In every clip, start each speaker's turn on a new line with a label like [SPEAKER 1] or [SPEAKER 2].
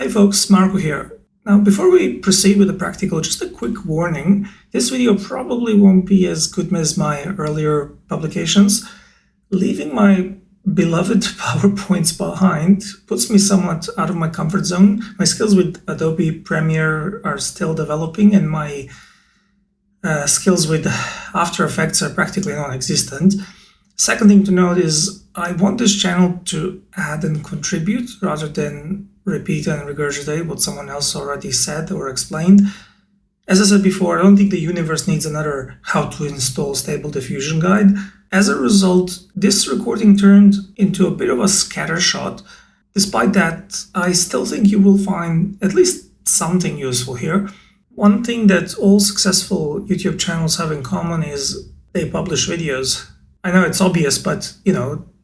[SPEAKER 1] Hey folks, Marco here. Now, before we proceed with the practical, just a quick warning. This video probably won't be as good as my earlier publications. Leaving my beloved PowerPoints behind puts me somewhat out of my comfort zone. My skills with Adobe Premiere are still developing, and my skills with After Effects are practically non-existent. Second thing to note is I want this channel to add and contribute rather than repeat and regurgitate what someone else already said or explained. As I said before, I don't think the universe needs another how to install stable diffusion guide. As a result, this recording turned into a bit of a scattershot. Despite that, I still think you will find at least something useful here. One thing that all successful YouTube channels have in common is they publish videos. I know it's obvious, but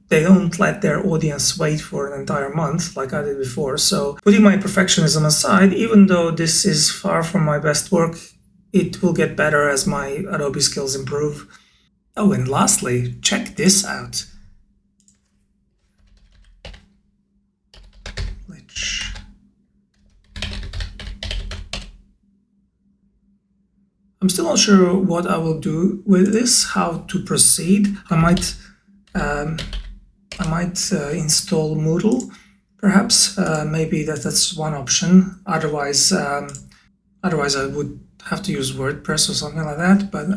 [SPEAKER 1] they don't let their audience wait for an entire month like I did before. So putting my perfectionism aside, even though this is far from my best work, it will get better as my Adobe skills improve. Oh, and lastly, check this out. I'm still not sure what I will do with this, how to proceed. I might install Moodle, perhaps. Maybe that's one option. Otherwise I would have to use WordPress or something like that. But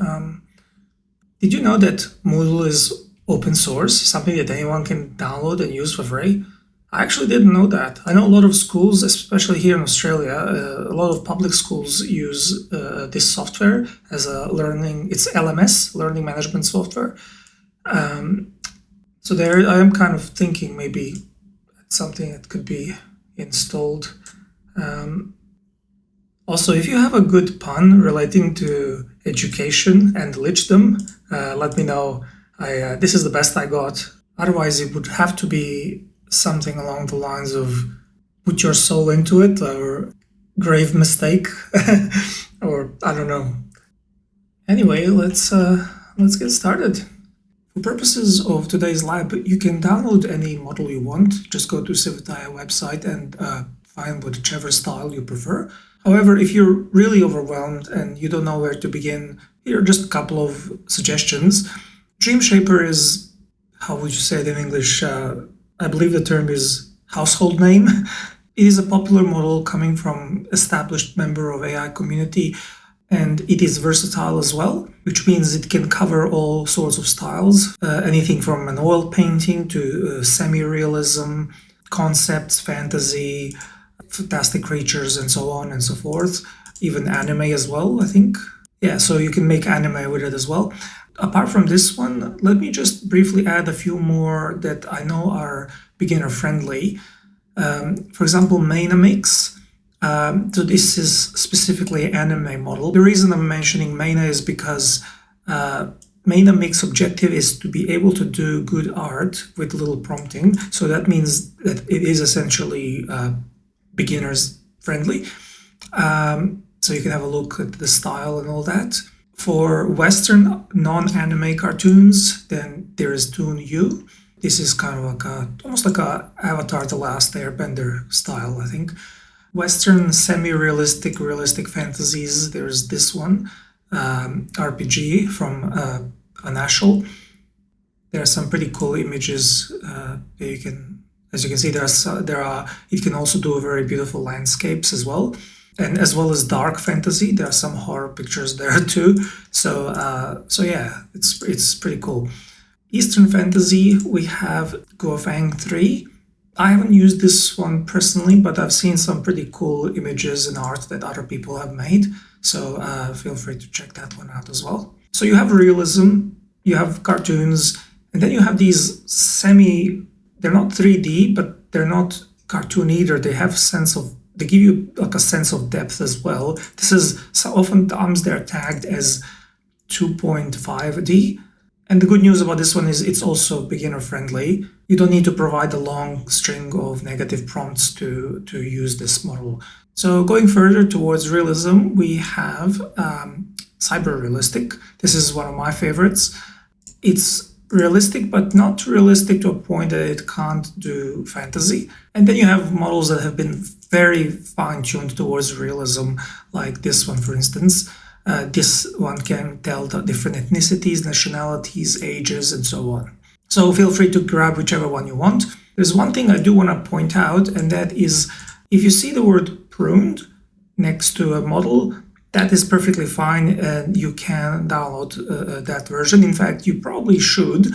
[SPEAKER 1] did you know that Moodle is open source, something that anyone can download and use for free? I actually didn't know that. I know a lot of schools, especially here in Australia, a lot of public schools use this software as a it's LMS, learning management software. So there I am kind of thinking maybe it's something that could be installed. Also, if you have a good pun relating to education and lichdom, let me know. This is the best I got. Otherwise, it would have to be something along the lines of put your soul into it, or grave mistake, or I don't know. Anyway, let's get started. For purposes of today's lab, you can download any model you want. Just go to Civitai website and find whichever style you prefer. However, if you're really overwhelmed and you don't know where to begin, here are just a couple of suggestions. Dreamshaper is, how would you say it in English? I believe the term is household name. It is a popular model coming from established member of AI community, and it is versatile as well, which means it can cover all sorts of styles, anything from an oil painting to semi-realism, concepts, fantasy, fantastic creatures, and so on and so forth. Even anime as well, I think. Yeah, so you can make anime with it as well. Apart from this one, let me just briefly add a few more that I know are beginner-friendly. For example, Mainamix. So this is specifically an anime model. The reason I'm mentioning Maina is because Mainamix objective is to be able to do good art with little prompting. So that means that it is essentially beginners-friendly. So you can have a look at the style and all that. For Western non-anime cartoons, then there is Toon U. This is kind of like almost like a Avatar: The Last Airbender style, I think. Western semi-realistic, realistic fantasies, there's this one, RPG from Anashel. There are some pretty cool images you can, as you can see, it can also do very beautiful landscapes as well. And as well as dark fantasy, there are some horror pictures there too. So yeah, it's pretty cool. Eastern fantasy, we have Guofang 3. I haven't used this one personally, but I've seen some pretty cool images and art that other people have made. So feel free to check that one out as well. So you have realism, you have cartoons, and then you have these they're not 3D, but they're not cartoon either. They give you like a sense of depth as well. This is oftentimes they're tagged as 2.5D. And the good news about this one is it's also beginner friendly. You don't need to provide a long string of negative prompts to use this model. So going further towards realism, we have cyber realistic. This is one of my favorites. It's realistic, but not realistic to a point that it can't do fantasy. And then you have models that have been very fine-tuned towards realism, like this one, for instance. This one can tell the different ethnicities, nationalities, ages, and so on. So feel free to grab whichever one you want. There's one thing I do want to point out, and that is if you see the word pruned next to a model, that is perfectly fine, and you can download that version. In fact, you probably should,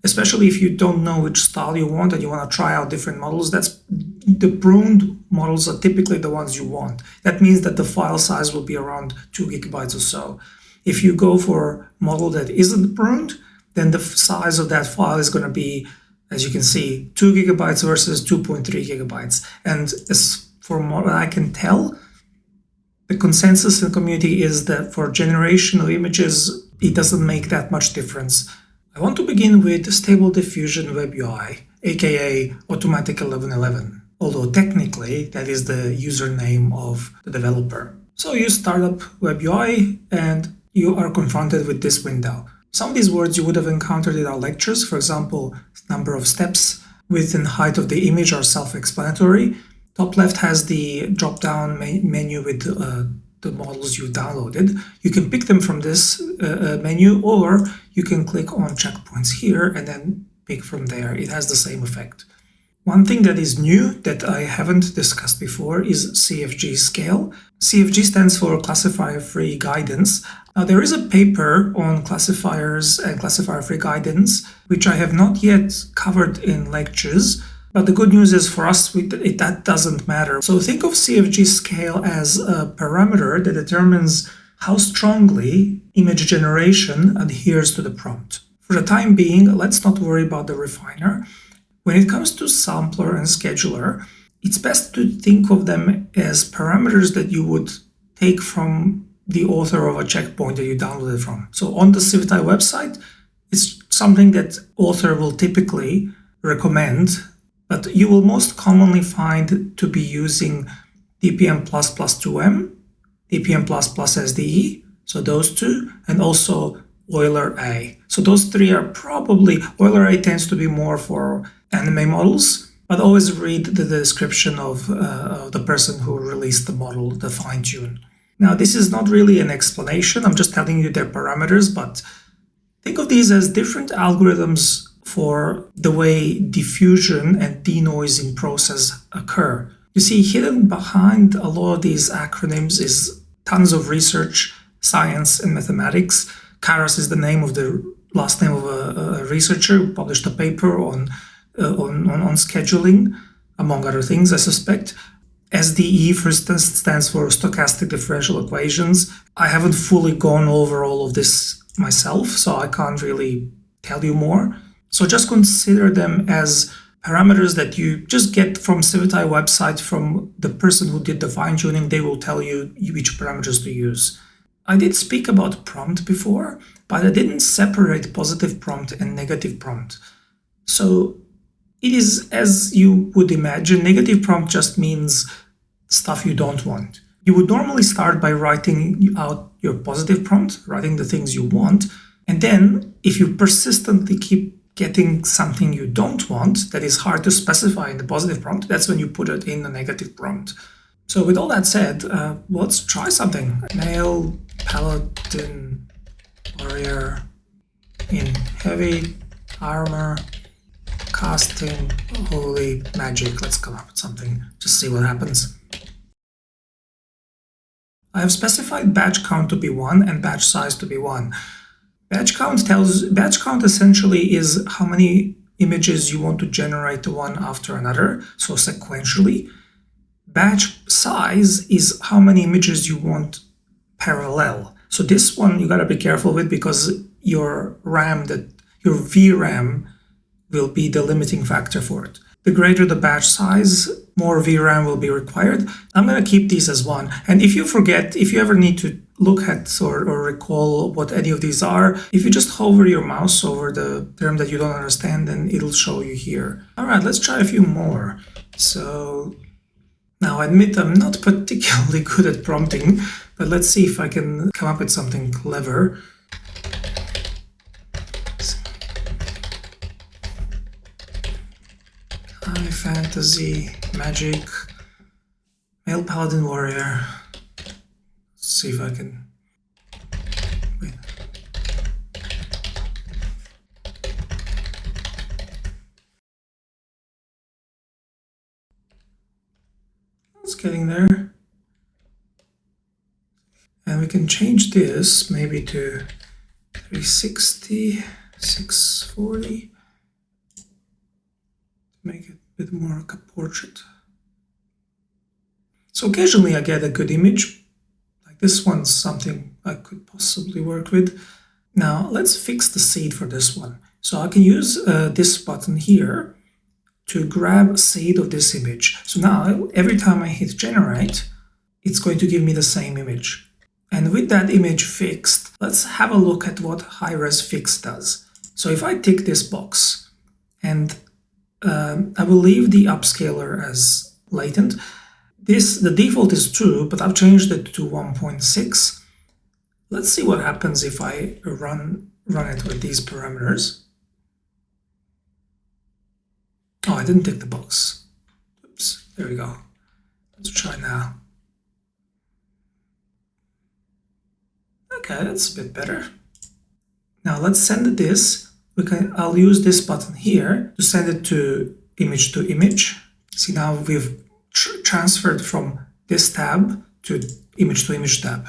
[SPEAKER 1] especially if you don't know which style you want and you want to try out different models. That's the pruned models are typically the ones you want. That means that the file size will be around 2 gigabytes or so. If you go for a model that isn't pruned, then the size of that file is going to be, as you can see, 2 gigabytes versus 2.3 gigabytes. And as for what I can tell, the consensus in the community is that for generation of images, it doesn't make that much difference. I want to begin with Stable Diffusion WebUI, aka Automatic 1111, although technically that is the username of the developer. So you start up WebUI and you are confronted with this window. Some of these words you would have encountered in our lectures, for example, number of steps, width and height of the image are self-explanatory. Top left has the drop-down menu with the models you downloaded. You can pick them from this menu, or you can click on checkpoints here and then pick from there. It has the same effect. One thing that is new that I haven't discussed before is CFG scale. CFG stands for Classifier-Free Guidance. Now, there is a paper on classifiers and classifier-free guidance, which I have not yet covered in lectures. But the good news is for us, that doesn't matter. So think of CFG scale as a parameter that determines how strongly image generation adheres to the prompt. For the time being, let's not worry about the refiner. When it comes to sampler and scheduler, it's best to think of them as parameters that you would take from the author of a checkpoint that you downloaded from. So on the Civitai website, it's something that author will typically recommend, but you will most commonly find to be using DPM++2M, DPM++ SDE, so those two, and also Euler A. So those three are probably, Euler A tends to be more for anime models, but always read the description of the person who released the model, the fine-tune. Now, this is not really an explanation, I'm just telling you their parameters, but think of these as different algorithms for the way diffusion and denoising process occur. You see, hidden behind a lot of these acronyms is tons of research, science, and mathematics. Karas is the name of the last name of a researcher who published a paper on scheduling, among other things, I suspect. SDE, for instance, stands for stochastic differential equations. I haven't fully gone over all of this myself, so I can't really tell you more. So just consider them as parameters that you just get from Civitai website, from the person who did the fine-tuning. They will tell you which parameters to use. I did speak about prompt before, but I didn't separate positive prompt and negative prompt. So it is, as you would imagine, negative prompt just means stuff you don't want. You would normally start by writing out your positive prompt, writing the things you want, and then if you persistently keep getting something you don't want that is hard to specify in the positive prompt, that's when you put it in the negative prompt. So with all that said, let's try something. Male paladin warrior in heavy armor casting holy magic. Let's come up with something, just see what happens. I have specified batch count to be 1 and batch size to be 1. Batch count essentially is how many images you want to generate one after another, so sequentially. Batch size is how many images you want parallel. So this one you gotta be careful with, because your VRAM will be the limiting factor for it. The greater the batch size, more VRAM will be required. I'm going to keep these as 1. And if you forget, if you ever need to look at or recall what any of these are, if you just hover your mouse over the term that you don't understand, then it'll show you here. All right, let's try a few more. So now I admit I'm not particularly good at prompting, but let's see if I can come up with something clever. High fantasy magic Male Paladin Warrior. Let's see if I can... Wait. It's getting there. And we can change this maybe to 360, 640. Make it a bit more like a portrait. So occasionally I get a good image. Like this one's something I could possibly work with. Now let's fix the seed for this one. So I can use this button here to grab a seed of this image. So now every time I hit generate, it's going to give me the same image. And with that image fixed, let's have a look at what high-res fix does. So if I tick this box and I will leave the upscaler as latent. The default is true, but I've changed it to 1.6. Let's see what happens if I run it with these parameters. Oh, I didn't tick the box. Oops, there we go. Let's try now. Okay, that's a bit better. Now let's send this. I'll use this button here to send it to image. See, now we've transferred from this tab to image tab.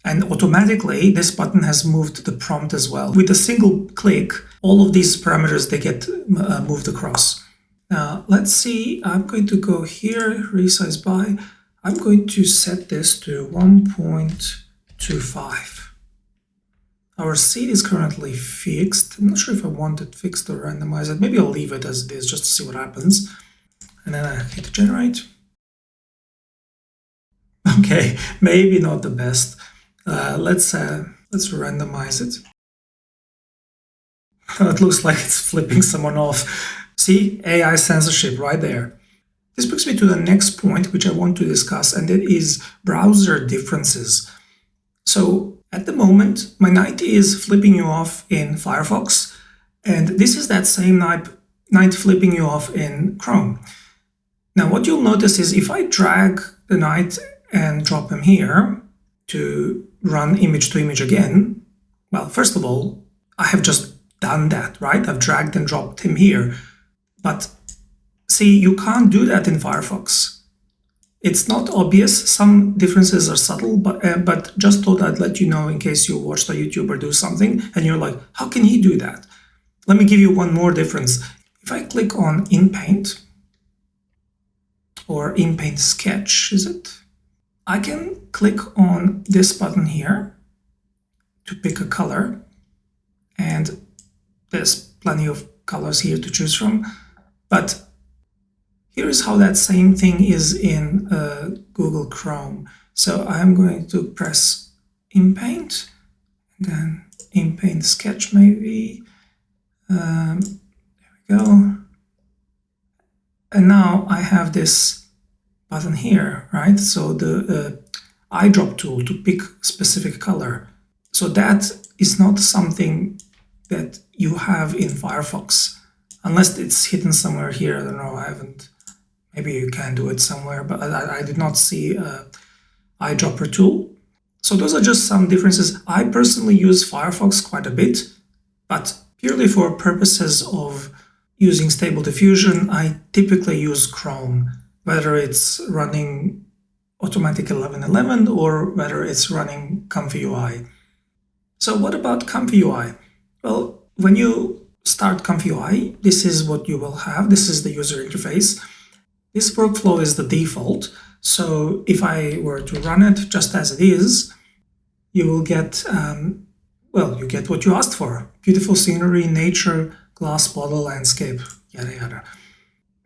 [SPEAKER 1] And automatically this button has moved the prompt as well. With a single click, all of these parameters, they get moved across. Now let's see, I'm going to go here, resize by. I'm going to set this to 1.25. Our seed is currently fixed. I'm not sure if I want it fixed or randomized. Maybe I'll leave it as it is just to see what happens. And then I hit generate. Okay, maybe not the best. Let's randomize it. It looks like it's flipping someone off. See, AI censorship right there. This brings me to the next point, which I want to discuss, and it is browser differences. So at the moment, my 90 is flipping you off in Firefox, and this is that same 90 flipping you off in Chrome. Now, what you'll notice is if I drag the 90 and drop him here to run image to image again, well, first of all, I have just done that, right? I've dragged and dropped him here. But see, you can't do that in Firefox. It's not obvious. Some differences are subtle, but just thought I'd let you know in case you watched a YouTuber do something and you're like, how can he do that? Let me give you one more difference. If I click on In Paint, or In Paint Sketch, is it? I can click on this button here to pick a color, and there's plenty of colors here to choose from, but here is how that same thing is in Google Chrome. So I'm going to press In Paint, and then In Paint Sketch maybe. There we go. And now I have this button here, right? So the eyedrop tool to pick specific color. So that is not something that you have in Firefox, unless it's hidden somewhere here. I don't know, I haven't. Maybe you can do it somewhere, but I did not see an eyedropper tool. So those are just some differences. I personally use Firefox quite a bit, but purely for purposes of using Stable Diffusion, I typically use Chrome, whether it's running Automatic 1111 or whether it's running Comfy UI. So what about Comfy UI? Well, when you start Comfy UI, this is what you will have. This is the user interface. This workflow is the default. So if I were to run it just as it is, you will get, you get what you asked for. Beautiful scenery, nature, glass bottle, landscape, yada yada.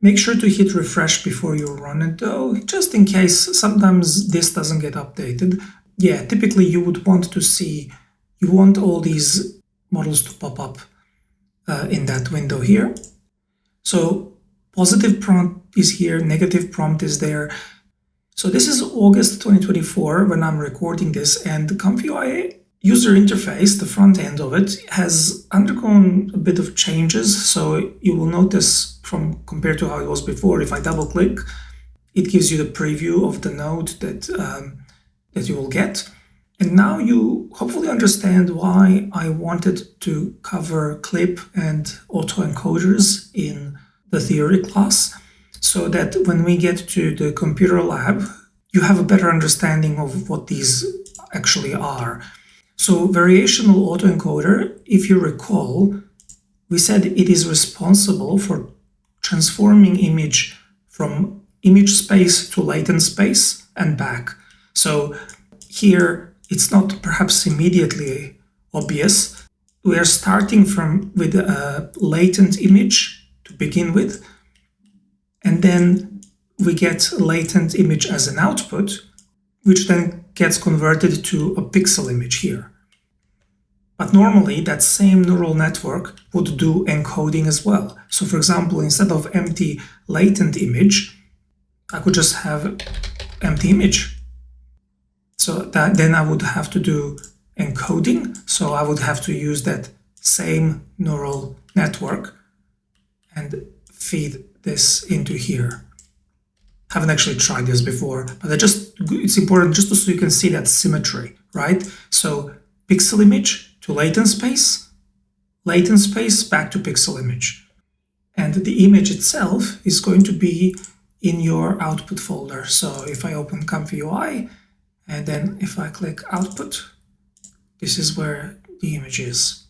[SPEAKER 1] Make sure to hit refresh before you run it though, just in case sometimes this doesn't get updated. Yeah, typically you would want to see, you want all these models to pop up in that window here. So positive prompt is here, negative prompt is there. So this is August 2024 when I'm recording this, and the Comfy UI user interface, the front end of it, has undergone a bit of changes. So you will notice compared to how it was before, if I double click, it gives you the preview of the node that you will get. And now you hopefully understand why I wanted to cover clip and autoencoders in the theory class, so that when we get to the computer lab, you have a better understanding of what these actually are. So variational autoencoder, if you recall, we said it is responsible for transforming image from image space to latent space and back. So here, it's not perhaps immediately obvious. We are starting with a latent image to begin with, and then we get latent image as an output, which then gets converted to a pixel image here. But normally, that same neural network would do encoding as well. So for example, instead of empty latent image, I could just have empty image. So then I would have to do encoding. So I would have to use that same neural network and feed this into here. I haven't actually tried this before, but it's important just so you can see that symmetry, right? So pixel image to latent space back to pixel image. And the image itself is going to be in your output folder. So if I open COMY UI, and then if I click output, this is where the image is.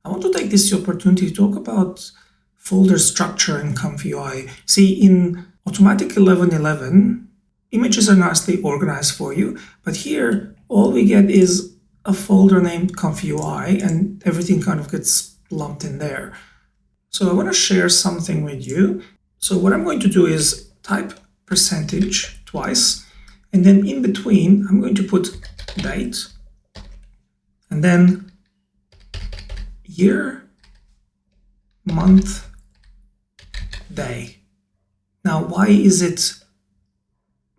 [SPEAKER 1] I want to take this opportunity to talk about folder structure in COMY UI. See, in Automatic 11.11, images are nicely organized for you, but here all we get is a folder named COMY UI, and everything kind of gets lumped in there. So I want to share something with you. So what I'm going to do is type % twice, and then in between, I'm going to put date, and then year, month, day. Now, why is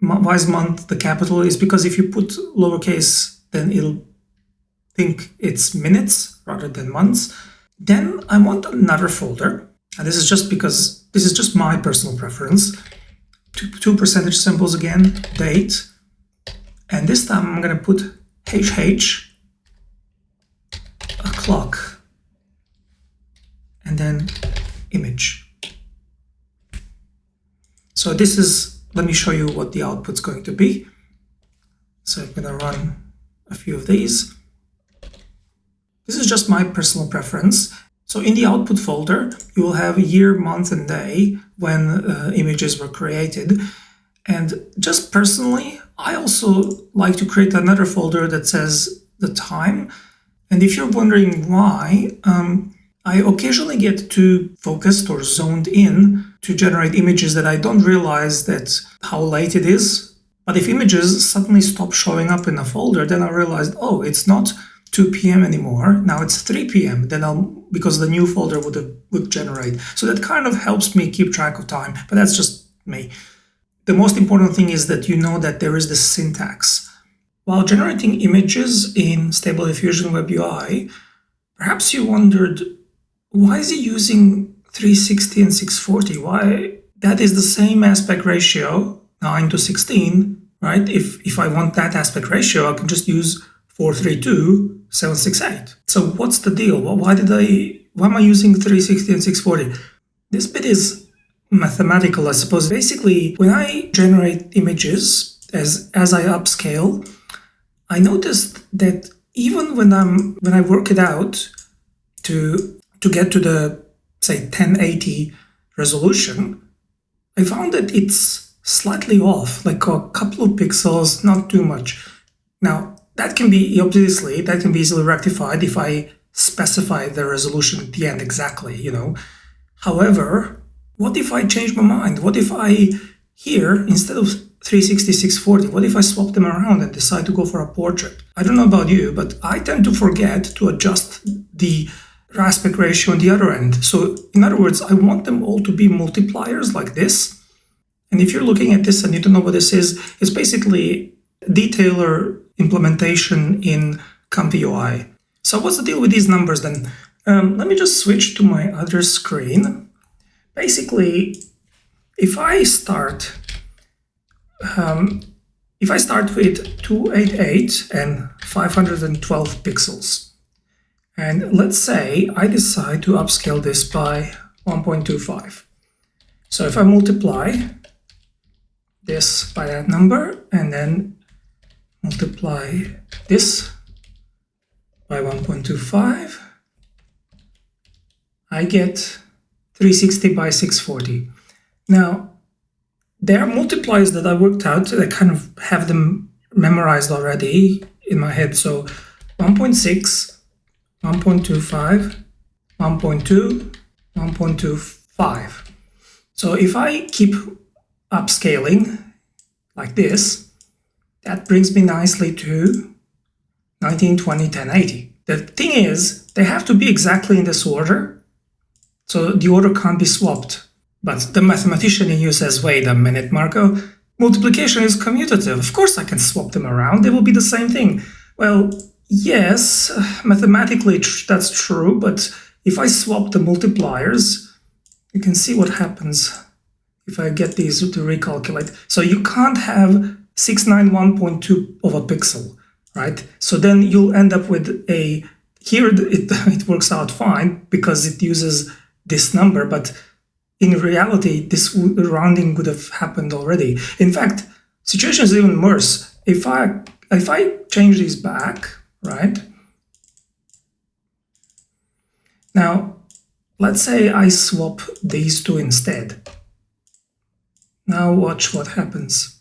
[SPEAKER 1] month the capital? Is because if you put lowercase, then it'll think it's minutes rather than months. Then I want another folder, and this is just because this is just my personal preference. Two percentage symbols again, date, and this time I'm going to put HH, a clock, and then image. So this is, let me show you what the output's going to be. So I'm going to run a few of these. This is just my personal preference. So in the output folder, you will have year, month, and day when images were created. And just personally, I also like to create another folder that says the time. And if you're wondering why, I occasionally get too focused or zoned in to generate images that I don't realize that how late it is. But if images suddenly stop showing up in a folder, then I realized, oh, it's not 2 p.m. anymore. Now it's 3 p.m. Then because the new folder would generate. So that kind of helps me keep track of time, but that's just me. The most important thing is that you know that there is this syntax. While generating images in Stable Diffusion WebUI, perhaps you wondered, why is he using 360 and 640? Why? That is the same aspect ratio, 9:16, right? If I want that aspect ratio, I can just use 432, 768. So what's the deal? Why am I using 360 and 640? This bit is mathematical, I suppose. Basically, when I generate images, as I upscale, I noticed that even when I work it out to get to the, say, 1080 resolution, I found that it's slightly off, like a couple of pixels, not too much. Now, that can be easily rectified if I specify the resolution at the end exactly, However, what if I change my mind? What if I here, instead of 360, 640, what if I swap them around and decide to go for a portrait? I don't know about you, but I tend to forget to adjust the aspect ratio on the other end. So in other words, I want them all to be multipliers like this. And if you're looking at this and you don't know what this is, it's basically detailer implementation in COMY UI. So what's the deal with these numbers then? Let me just switch to my other screen. Basically, if I start if I start with 288 and 512 pixels, and let's say I decide to upscale this by 1.25. So if I multiply this by that number and then multiply this by 1.25, I get 360 by 640. Now, there are multipliers that I worked out. I kind of have them memorized already in my head. So 1.6, 1.25, 1.2, 1.25. So if I keep upscaling like this, that brings me nicely to 19, 20, 10, 80. The thing is, they have to be exactly in this order, so the order can't be swapped. But the mathematician in you says, wait a minute, Marco, multiplication is commutative. Of course I can swap them around, they will be the same thing. Well, yes, mathematically that's true, but if I swap the multipliers, you can see what happens if I get these to recalculate. So you can't have 691.2 of a pixel, right? So then you'll end up with here it works out fine because it uses this number, but in reality, this rounding would have happened already. In fact, situation is even worse. If I change these back, right? Now, let's say I swap these two instead. Now watch what happens.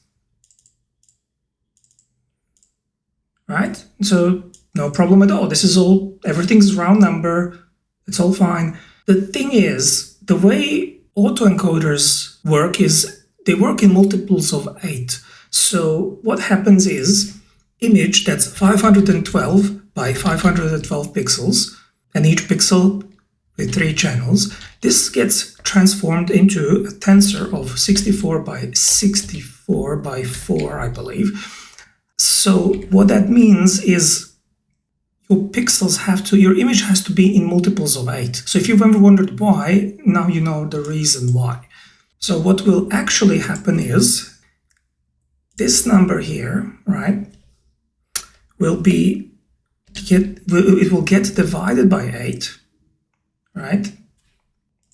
[SPEAKER 1] Right? So no problem at all. This is all, everything's round number. It's all fine. The thing is, the way autoencoders work is they work in multiples of 8. So what happens is image that's 512 by 512 pixels, and each pixel with 3 channels, this gets transformed into a tensor of 64 by 64 by 4, I believe. So what that means is your image has to be in multiples of 8. So if you've ever wondered why, now you know the reason why. So what will actually happen is this number here, right, it will get divided by 8, right?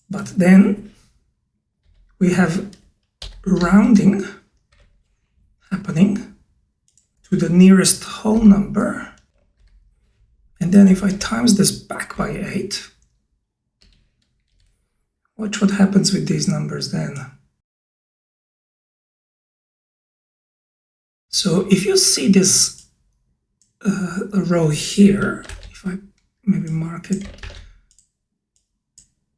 [SPEAKER 1] But then we have rounding happening to the nearest whole number. And then if I times this back by 8, watch what happens with these numbers then. So if you see this row here, if I maybe mark it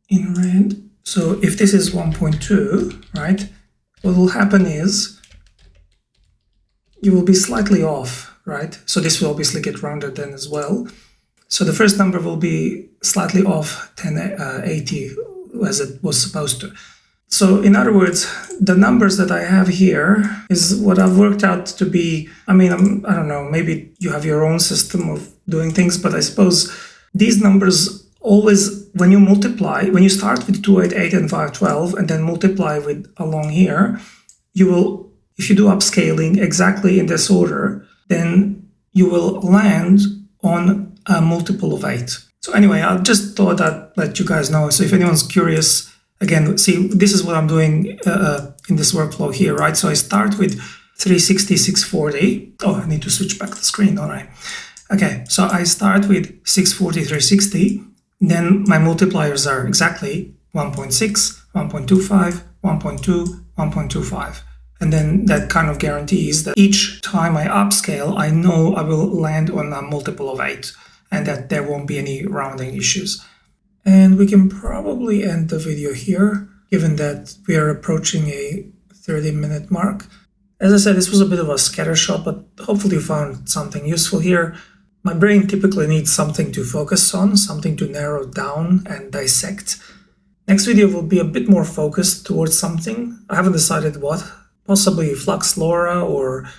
[SPEAKER 1] in red, so if this is 1.2, right, what will happen is you will be slightly off, right? So this will obviously get rounded then as well. So the first number will be slightly off 1080 as it was supposed to. So in other words, the numbers that I have here is what I've worked out to be, I don't know, maybe you have your own system of doing things, but I suppose these numbers always, when you start with 288 and 512 and then multiply with along here, you will, if you do upscaling exactly in this order, then you will land on a multiple of 8. So anyway, I just thought I'd let you guys know. So if anyone's curious, again, see, this is what I'm doing in this workflow here, right? So I start with 360, 640. Oh, I need to switch back the screen, don't I? Okay, so I start with 640, 360. Then my multipliers are exactly 1.6, 1.25, 1.2, 1.25. And then that kind of guarantees that each time I upscale, I know I will land on a multiple of 8 and that there won't be any rounding issues. And we can probably end the video here, given that we are approaching a 30-minute mark. As I said, this was a bit of a scattershot, but hopefully you found something useful here. My brain typically needs something to focus on, something to narrow down and dissect. Next video will be a bit more focused towards something. I haven't decided what. Possibly Flux LoRa or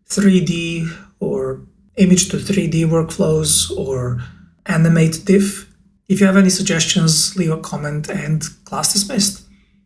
[SPEAKER 1] 3D or image to 3D workflows or animate diff. If you have any suggestions, leave a comment, and class dismissed.